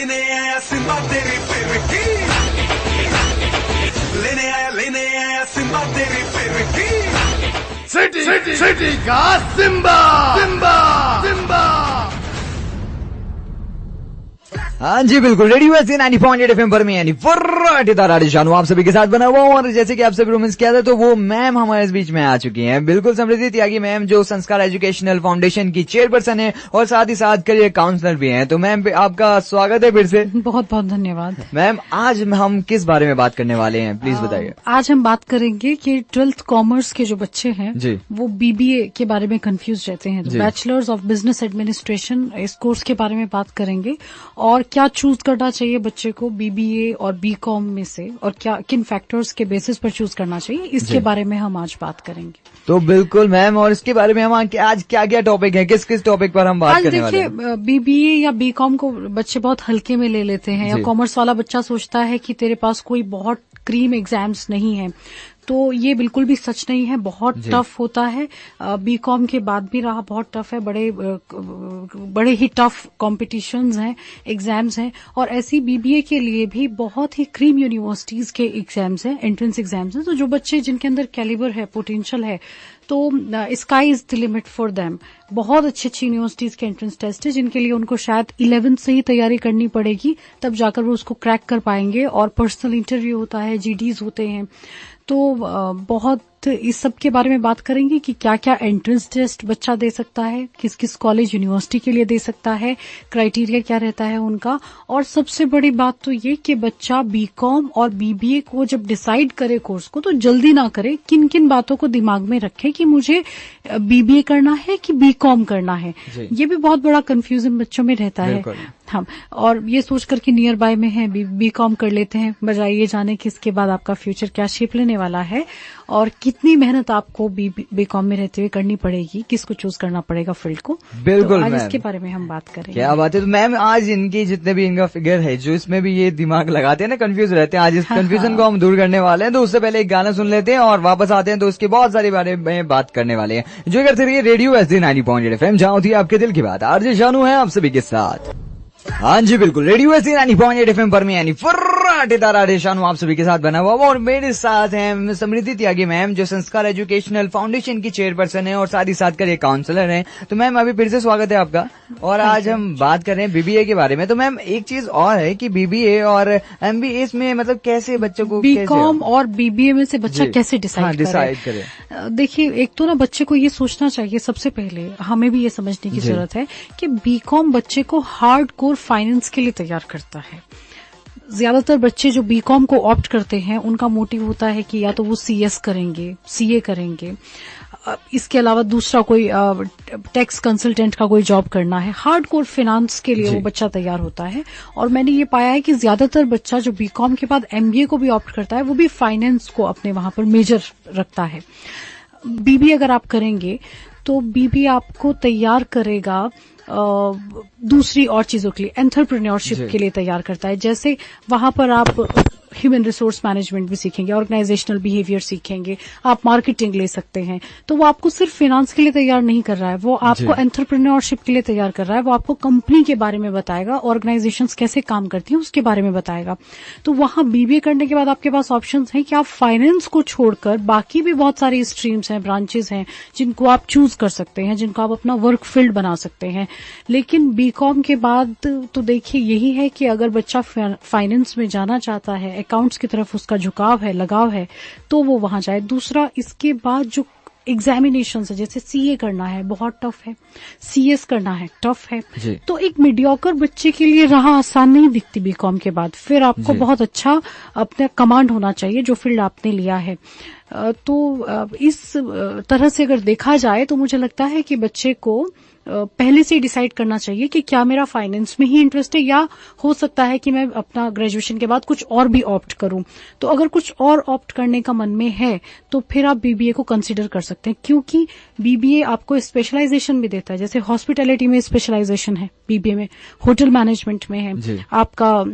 लेने आया सिम्बा तेरी फिरकी, लेने आया सिम्बा तेरी फिरकी। सिटी का सिम्बा सिम्बा सिम्बा। हाँ जी बिल्कुल, रेडियो ऐसी 90.8 FM पर मैं यानी शानू आप सभी के साथ बना हुआ हूँ। और जैसे कि आप सभी रोमेंस किया था तो वो मैम हमारे इस बीच में आ चुकी हैं, बिल्कुल समृद्धि त्यागी मैम, जो संस्कार एजुकेशनल फाउंडेशन की चेयरपर्सन है और साथ ही साथ करियर काउंसलर भी हैं। तो मैम आपका स्वागत है फिर से। बहुत बहुत धन्यवाद। मैम आज हम किस बारे में बात करने वाले हैं, प्लीज बताइए। आज हम बात करेंगे कि 12th कॉमर्स के जो बच्चे हैं जी, वो BBA के बारे में कंफ्यूज रहते हैं, तो बैचलर्स ऑफ बिजनेस एडमिनिस्ट्रेशन इस कोर्स के बारे में बात करेंगे और क्या चूज करना चाहिए बच्चे को BBA और BCom में से, और क्या किन फैक्टर्स के बेसिस पर चूज करना चाहिए, इसके बारे में हम आज बात करेंगे। तो बिल्कुल मैम, और इसके बारे में हम आज क्या क्या टॉपिक है, किस किस टॉपिक पर हम बात करने वाले हैं। देखिए, BBA या BCom को बच्चे बहुत हल्के में ले लेते हैं, या कॉमर्स वाला बच्चा सोचता है कि तेरे पास कोई बहुत क्रीम एग्जाम्स नहीं है, तो ये बिल्कुल भी सच नहीं है। बहुत टफ होता है, BCom के बाद भी रहा बहुत टफ है, बड़े ही टफ कॉम्पिटिशन्स हैं, एग्जाम्स हैं। और ऐसी BBA के लिए भी बहुत ही क्रीम यूनिवर्सिटीज के एग्जाम्स हैं, एंट्रेंस एग्जाम्स हैं। तो जो बच्चे जिनके अंदर कैलिबर है, पोटेंशियल है, तो sky is the limit for them. बहुत अच्छी यूनिवर्सिटीज के एंट्रेंस टेस्ट है जिनके लिए उनको शायद 11th से ही तैयारी करनी पड़ेगी, तब जाकर वो उसको क्रैक कर पाएंगे। और पर्सनल इंटरव्यू होता है, GDs होते हैं, तो बहुत इस सब के बारे में बात करेंगे कि क्या क्या एंट्रेंस टेस्ट बच्चा दे सकता है, किस किस कॉलेज यूनिवर्सिटी के लिए दे सकता है, क्राइटेरिया क्या रहता है उनका। और सबसे बड़ी बात तो ये कि बच्चा BCom और BBA को जब डिसाइड करे कोर्स को, तो जल्दी ना करे, किन किन बातों को दिमाग में रखे कि मुझे BBA करना है कि BCom करना है। ये भी बहुत बड़ा कंफ्यूजन बच्चों में रहता है। हाँ, और ये सोचकर कि नियर बाय में है BCom कर लेते हैं, बजाय ये जाने कि इसके बाद आपका फ्यूचर क्या शेप लेने वाला है और कितनी मेहनत आपको BCom में रहते हुए करनी पड़ेगी, किसको चूज करना पड़ेगा फील्ड को। बिल्कुल, तो आज इसके बारे में हम बात करेंगे। क्या बात है। तो मैम आज इनकी जितने भी इनका फिगर है, जो इसमें भी ये दिमाग लगाते हैं ना, कंफ्यूज रहते हैं, आज इस कंफ्यूजन को हम दूर करने वाले हैं। तो उससे पहले एक गाना सुन लेते हैं और वापस आते हैं, तो उसके बहुत सारे बारे में बात करने वाले हैं। जो करते रहिए रेडियो SD 90.8 FM, जहाँ होती है आपके दिल की बात। RJ शानू है आप सभी के साथ। हाँ जी बिल्कुल, रेडियो SD 90.8 FM पर मैं यानी शानू आप सभी के साथ बना हुआ। और मेरे साथ हैं समृद्धि त्यागी मैम, जो संस्कार एजुकेशनल फाउंडेशन की चेयरपर्सन है और साथ ही साथ करियर काउंसलर हैं। तो मैम अभी फिर से स्वागत है आपका। और आज हम बात कर रहे हैं BBA के बारे में। तो मैम एक चीज और है कि BBA और MBA इसमें मतलब कैसे बच्चों को BCom और BBA में से बच्चा कैसे डिसाइड करे। देखिए, एक तो ना बच्चे को ये सोचना चाहिए, सबसे पहले हमें भी ये समझने की जरूरत है कि BCom बच्चे को हार्ड कोर फाइनेंस के लिए तैयार करता है। ज्यादातर बच्चे जो BCom को ऑप्ट करते हैं, उनका मोटिव होता है कि या तो वो CS करेंगे, CA करेंगे, इसके अलावा दूसरा कोई टैक्स कंसल्टेंट का कोई जॉब करना है। हार्डकोर फाइनेंस के लिए वो बच्चा तैयार होता है। और मैंने ये पाया है कि ज्यादातर बच्चा जो BCom के बाद MBA को भी ऑप्ट करता है, वो भी फाइनेंस को अपने वहां पर मेजर रखता है। BBA अगर आप करेंगे तो BBA आपको तैयार करेगा दूसरी और चीजों के लिए, एंटरप्रेन्योरशिप के लिए तैयार करता है। जैसे वहां पर आप ह्यूमन रिसोर्स मैनेजमेंट भी सीखेंगे, ऑर्गेनाइजेशनल बिहेवियर सीखेंगे, आप मार्केटिंग ले सकते हैं। तो वो आपको सिर्फ फाइनेंस के लिए तैयार नहीं कर रहा है, वो आपको एंटरप्रेन्योरशिप के लिए तैयार कर रहा है। वो आपको कंपनी के बारे में बताएगा, ऑर्गेनाइजेशंस कैसे काम करती हैं उसके बारे में बताएगा। तो वहां BBA करने के बाद आपके पास ऑप्शंस हैं कि आप फाइनेंस को छोड़कर बाकी भी बहुत सारी स्ट्रीम्स हैं, ब्रांचेस हैं, जिनको आप चूज कर सकते हैं, जिनको आप अपना वर्क फील्ड बना सकते हैं। लेकिन BCom के बाद तो देखिए यही है कि अगर बच्चा फाइनेंस में जाना चाहता है, अकाउंट्स की तरफ उसका झुकाव है, लगाव है, तो वो वहां जाए। दूसरा, इसके बाद जो एग्जामिनेशन है, जैसे CA करना है, बहुत टफ है, CS करना है, टफ है। तो एक मीडियोकर बच्चे के लिए राह आसान नहीं दिखती BCom के बाद। फिर आपको बहुत अच्छा अपना कमांड होना चाहिए जो फील्ड आपने लिया है। तो इस तरह से अगर देखा जाए तो मुझे लगता है कि बच्चे को पहले से डिसाइड करना चाहिए कि क्या मेरा फाइनेंस में ही इंटरेस्ट है, या हो सकता है कि मैं अपना ग्रेजुएशन के बाद कुछ और भी ऑप्ट करूं। तो अगर कुछ और ऑप्ट करने का मन में है तो फिर आप BBA को कंसीडर कर सकते हैं, क्योंकि BBA आपको स्पेशलाइजेशन भी देता है। जैसे हॉस्पिटैलिटी में स्पेशलाइजेशन है BBA में, होटल मैनेजमेंट में है, आपका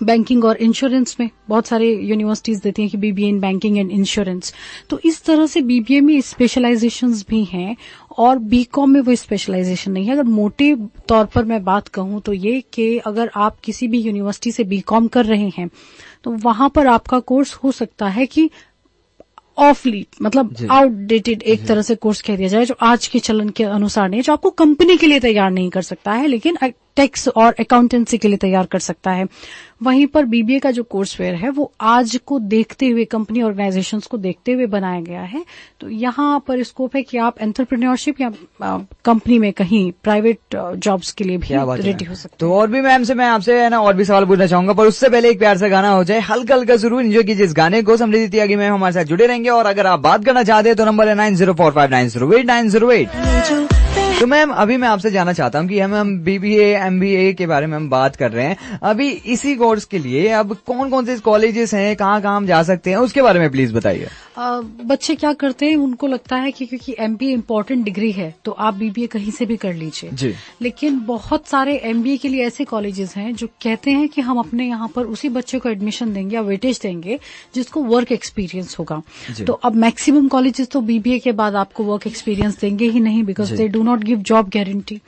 बैंकिंग और इंश्योरेंस में बहुत सारे यूनिवर्सिटीज देती हैं कि BBA in banking and insurance. तो इस तरह से बीबीए में स्पेशलाइजेशंस भी हैं और बीकॉम में वो स्पेशलाइजेशन नहीं है। अगर मोटे तौर पर मैं बात कहूं तो ये कि अगर आप किसी भी यूनिवर्सिटी से बीकॉम कर रहे हैं तो वहां पर आपका कोर्स हो सकता है कि ऑफली, मतलब आउटडेटेड एक तरह से कोर्स कह दिया जाए, जो आज के चलन के अनुसार नहीं, जो आपको कंपनी के लिए तैयार नहीं कर सकता है लेकिन टैक्स और अकाउंटेंसी के लिए तैयार कर सकता है। वहीं पर बीबीए का जो कोर्स फेयर है वो आज को देखते हुए, कंपनी ऑर्गेनाइजेशंस को देखते हुए बनाया गया है। तो यहाँ पर स्कोप है कि आप एंटरप्रेन्योरशिप या कंपनी में कहीं प्राइवेट जॉब्स के लिए भी रेडी हो सकते हैं। तो और भी मैम से मैं आपसे है ना और भी सवाल पूछना चाहूंगा, पर उससे पहले एक प्यार सा गाना हो जाए, हल्का हल्का शुरू एंजॉय कीजिए इस गाने को। समृद्धि त्यागी मैम हमारे साथ जुड़े रहेंगे और अगर आप बात करना चाहते हैं तो नंबर है 9045908908। तो मैम अभी मैं आपसे जानना चाहता हूँ कि हम बीबीए एमबीए के बारे में हम बात कर रहे हैं, अभी इसी कोर्स के लिए अब कौन कौन से कॉलेजेस हैं, कहाँ कहाँ हम जा सकते हैं, उसके बारे में प्लीज बताइए। बच्चे क्या करते हैं, उनको लगता है कि क्योंकि एमबीए इम्पोर्टेंट डिग्री है तो आप बीबीए कहीं से भी कर लीजिए, लेकिन बहुत सारे एमबीए के लिए ऐसे कॉलेजेस हैं जो कहते हैं कि हम अपने यहाँ पर उसी बच्चे को एडमिशन देंगे या वेटेज देंगे जिसको वर्क एक्सपीरियंस होगा। तो अब मैक्सिमम कॉलेजेस तो बीबीए के बाद आपको वर्क एक्सपीरियंस देंगे ही नहीं, because they do not give job guarantee.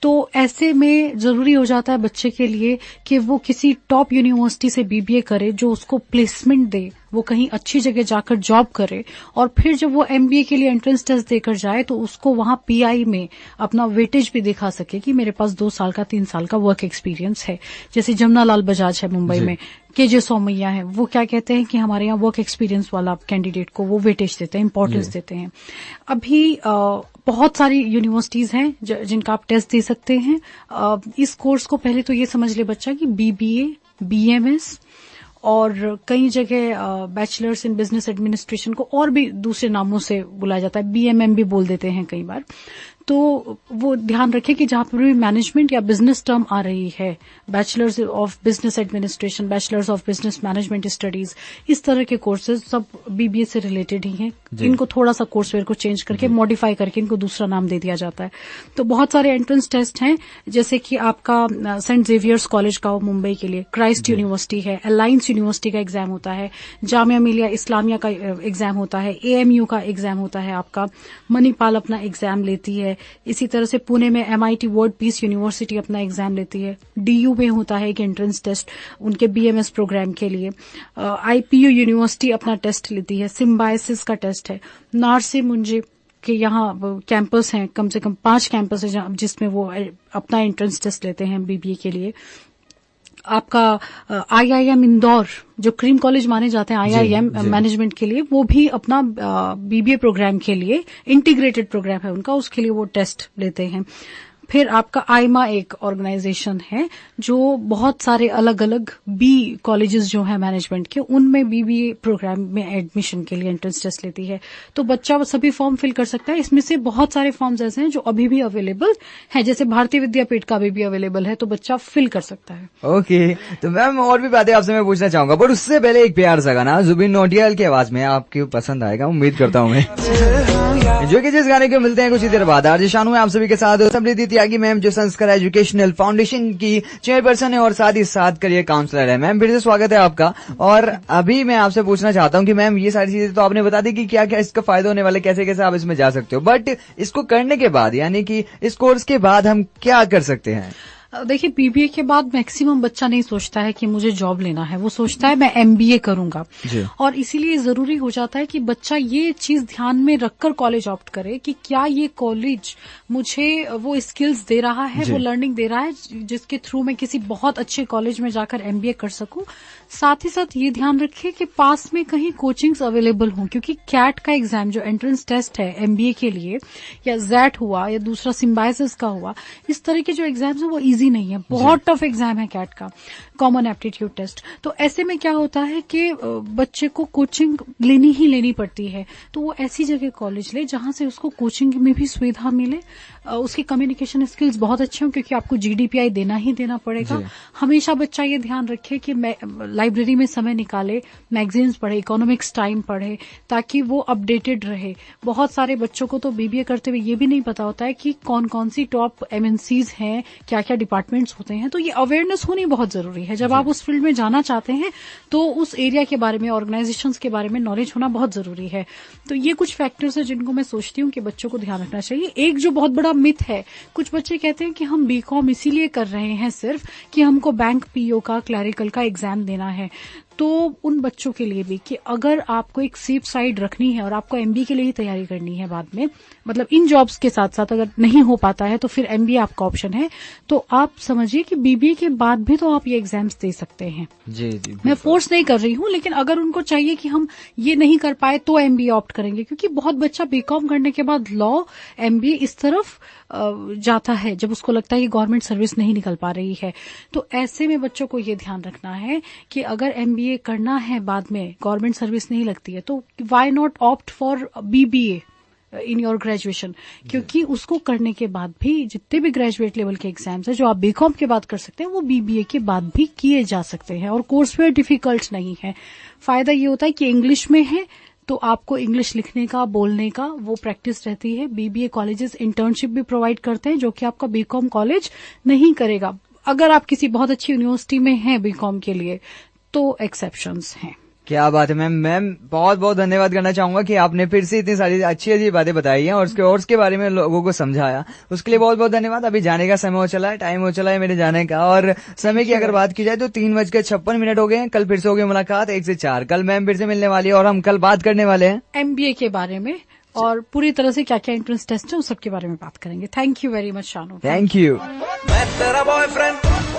तो ऐसे में जरूरी हो जाता है बच्चे के लिए कि वो किसी टॉप यूनिवर्सिटी से बीबीए करे जो उसको प्लेसमेंट दे, वो कहीं अच्छी जगह जाकर जॉब करे और फिर जब वो एमबीए के लिए एंट्रेंस टेस्ट देकर जाए तो उसको वहां पीआई में अपना वेटेज भी दिखा सके कि मेरे पास 2 साल का 3 साल का वर्क एक्सपीरियंस है। जैसे जमुना लाल बजाज है मुंबई में, केजे सोमैया है, वो क्या कहते हैं कि हमारे यहाँ वर्क एक्सपीरियंस वाला कैंडिडेट को वो वेटेज देते हैं, इंपॉर्टेंस देते हैं। अभी बहुत सारी यूनिवर्सिटीज हैं जिनका आप टेस्ट दे सकते हैं। इस कोर्स को पहले तो ये समझ ले बच्चा कि बीबीए, बीएमएस और कई जगह बैचलर्स इन बिजनेस एडमिनिस्ट्रेशन को और भी दूसरे नामों से बुलाया जाता है, बीएमएम भी बोल देते हैं कई बार। तो वो ध्यान रखें कि जहां पर भी मैनेजमेंट या बिजनेस टर्म आ रही है, bachelors of business administration, bachelors of business management studies, इस तरह के कोर्सेज सब बीबीए से रिलेटेड ही हैं। इनको थोड़ा सा कोर्सवेयर को चेंज करके मॉडिफाई करके इनको दूसरा नाम दे दिया जाता है। तो बहुत सारे एंट्रेंस टेस्ट हैं, जैसे कि आपका सेंट जेवियर्स कॉलेज का हो मुंबई के लिए, क्राइस्ट यूनिवर्सिटी है, अलायंस यूनिवर्सिटी का एग्जाम होता है, जामिया मिलिया इस्लामिया का एग्जाम होता है, एएमयू का एग्जाम होता है, आपका मणिपाल अपना एग्जाम लेती है। इसी तरह से पुणे में एमआईटी वर्ल्ड पीस यूनिवर्सिटी अपना एग्जाम लेती है। डीयू में होता है एक एंट्रेंस टेस्ट उनके बीएमएस प्रोग्राम के लिए। आईपीयू यूनिवर्सिटी अपना टेस्ट लेती है, सिम्बायसिस का टेस्ट है। नारसे मुंजे के यहाँ कैंपस हैं, कम से कम 5 कैंपस है जिसमें वो अपना एंट्रेंस टेस्ट लेते हैं बीबीए के लिए। आपका आईआईएम इंदौर, जो क्रीम कॉलेज माने जाते हैं आईआईएम मैनेजमेंट के लिए, वो भी अपना बीबीए प्रोग्राम के लिए इंटीग्रेटेड प्रोग्राम है उनका, उसके लिए वो टेस्ट लेते हैं। फिर आपका आईमा एक ऑर्गेनाइजेशन है जो बहुत सारे अलग अलग बी कॉलेजेस जो है मैनेजमेंट के, उनमें बीबीए प्रोग्राम में एडमिशन के लिए एंट्रेंस टेस्ट लेती है। तो बच्चा वो सभी फॉर्म फिल कर सकता है। इसमें से बहुत सारे फॉर्म्स ऐसे हैं जो अभी भी अवेलेबल है, जैसे भारतीय विद्यापीठ का भी अवेलेबल है, तो बच्चा फिल कर सकता है। ओके, तो मैम और भी बातें आपसे मैं पूछना चाहूंगा, पर उससे पहले एक प्यार सा गाना जुबिन नौटियाल की आवाज में आपको पसंद आएगा, उम्मीद करता हूँ मैं, जो कि जिस गाने के मिलते हैं कुछ ही देर बाद। आरजे शानू है आप सभी के साथ। समृद्धि त्यागी मैम जो संस्कार एजुकेशनल फाउंडेशन की चेयरपर्सन है और साथ ही साथ करियर काउंसलर है। मैम फिर से स्वागत है आपका। और अभी मैं आपसे पूछना चाहता हूँ कि मैम ये सारी चीजें तो आपने बता दी कि क्या क्या इसका फायदा होने वाला है, कैसे कैसे आप इसमें जा सकते हो, बट इसको करने के बाद यानी कि इस कोर्स के बाद हम क्या कर सकते हैं? देखिए, बीबीए के बाद मैक्सिमम बच्चा नहीं सोचता है कि मुझे जॉब लेना है, वो सोचता है मैं एमबीए करूंगा। और इसीलिए जरूरी हो जाता है कि बच्चा ये चीज ध्यान में रखकर कॉलेज ऑप्ट करे कि क्या ये कॉलेज मुझे वो स्किल्स दे रहा है, वो लर्निंग दे रहा है जिसके थ्रू मैं किसी बहुत अच्छे कॉलेज में जाकर एमबीए कर सकूं। साथ ही साथ ये ध्यान रखिए कि पास में कहीं कोचिंग्स अवेलेबल हों, क्योंकि कैट का एग्जाम जो एंट्रेंस टेस्ट है एमबीए के लिए, या जैट हुआ या दूसरा सिम्बायसिस का हुआ, इस तरह के जो एग्जाम्स है वो इजी नहीं है, बहुत टफ एग्जाम है कैट का, कॉमन एप्टीट्यूड टेस्ट। तो ऐसे में क्या होता है कि बच्चे को कोचिंग लेनी ही लेनी पड़ती है। तो वो ऐसी जगह कॉलेज ले जहां से उसको कोचिंग में भी सुविधा मिले, उसकी कम्युनिकेशन स्किल्स बहुत अच्छे हों, क्योंकि आपको GDPI देना ही देना पड़ेगा। हमेशा बच्चा ये ध्यान रखे कि लाइब्रेरी में समय निकाले, मैगजीन्स पढ़े, इकोनॉमिक्स टाइम पढ़े, ताकि वो अपडेटेड रहे। बहुत सारे बच्चों को तो BBA करते हुए ये भी नहीं पता होता है कि कौन कौन सी टॉप MNCs हैं, क्या क्या डिपार्टमेंट्स होते हैं। तो ये अवेयरनेस होनी बहुत जरूरी है। जब आप उस फील्ड में जाना चाहते हैं तो उस एरिया के बारे में, ऑर्गेनाइजेशंस के बारे में नॉलेज होना बहुत जरूरी है। तो ये कुछ फैक्टर्स है जिनको मैं सोचती हूँ कि बच्चों को ध्यान रखना चाहिए। एक जो बहुत बड़ा मिथ है, कुछ बच्चे कहते हैं कि हम BCom इसीलिए कर रहे हैं सिर्फ कि हमको बैंक PO का, क्लैरिकल का एग्जाम देना है। तो उन बच्चों के लिए भी कि अगर आपको एक सेफ साइड रखनी है और आपको MBA के लिए ही तैयारी करनी है बाद में, मतलब इन जॉब्स के साथ साथ अगर नहीं हो पाता है तो फिर MBA आपका ऑप्शन है। तो आप समझिए कि BBA के बाद भी तो आप ये एग्जाम्स दे सकते हैं। जी जी, मैं फोर्स नहीं कर रही हूँ, लेकिन अगर उनको चाहिए कि हम ये नहीं कर पाए तो MBA ऑप्ट करेंगे, क्योंकि बहुत बच्चा BCom करने के बाद लॉ, MBA इस तरफ जाता है जब उसको लगता है कि गवर्नमेंट सर्विस नहीं निकल पा रही है। तो ऐसे में बच्चों को ये ध्यान रखना है कि अगर MBA करना है, बाद में गवर्नमेंट सर्विस नहीं लगती है, तो why not opt for BBA in your graduation, क्योंकि उसको करने के बाद भी जितने भी ग्रेजुएट लेवल के एग्जाम्स हैं जो आप BCom के बाद कर सकते हैं, वो BBA के बाद भी किए जा सकते हैं। और कोर्स वेयर डिफिकल्ट नहीं है। फायदा ये होता है कि इंग्लिश में है तो आपको इंग्लिश लिखने का, बोलने का वो प्रैक्टिस रहती है। BBA कॉलेजेस इंटर्नशिप भी प्रोवाइड करते हैं, जो कि आपका BCom कॉलेज नहीं करेगा। अगर आप किसी बहुत अच्छी यूनिवर्सिटी में हैं BCom के लिए तो एक्सेप्शंस हैं। क्या बात है मैम। मैम बहुत बहुत धन्यवाद करना चाहूंगा कि आपने फिर से इतनी सारी अच्छी अच्छी बातें बताई हैं और उसके बारे में लोगों को समझाया। उसके लिए बहुत बहुत धन्यवाद। अभी जाने का समय हो चला है, टाइम हो चला है मेरे जाने का। और समय की अगर बात की जाए तो 3:56 हो गए हैं। कल फिर से होगी मुलाकात 1 से 4। कल मैम फिर से मिलने वाली है और हम कल बात करने वाले हैं MBA के बारे में और पूरी तरह से क्या क्या एंट्रेंस टेस्ट है उस सबके बारे में बात करेंगे। Thank you very much Shanu. Thank you. मैं तेरा बॉयफ्रेंड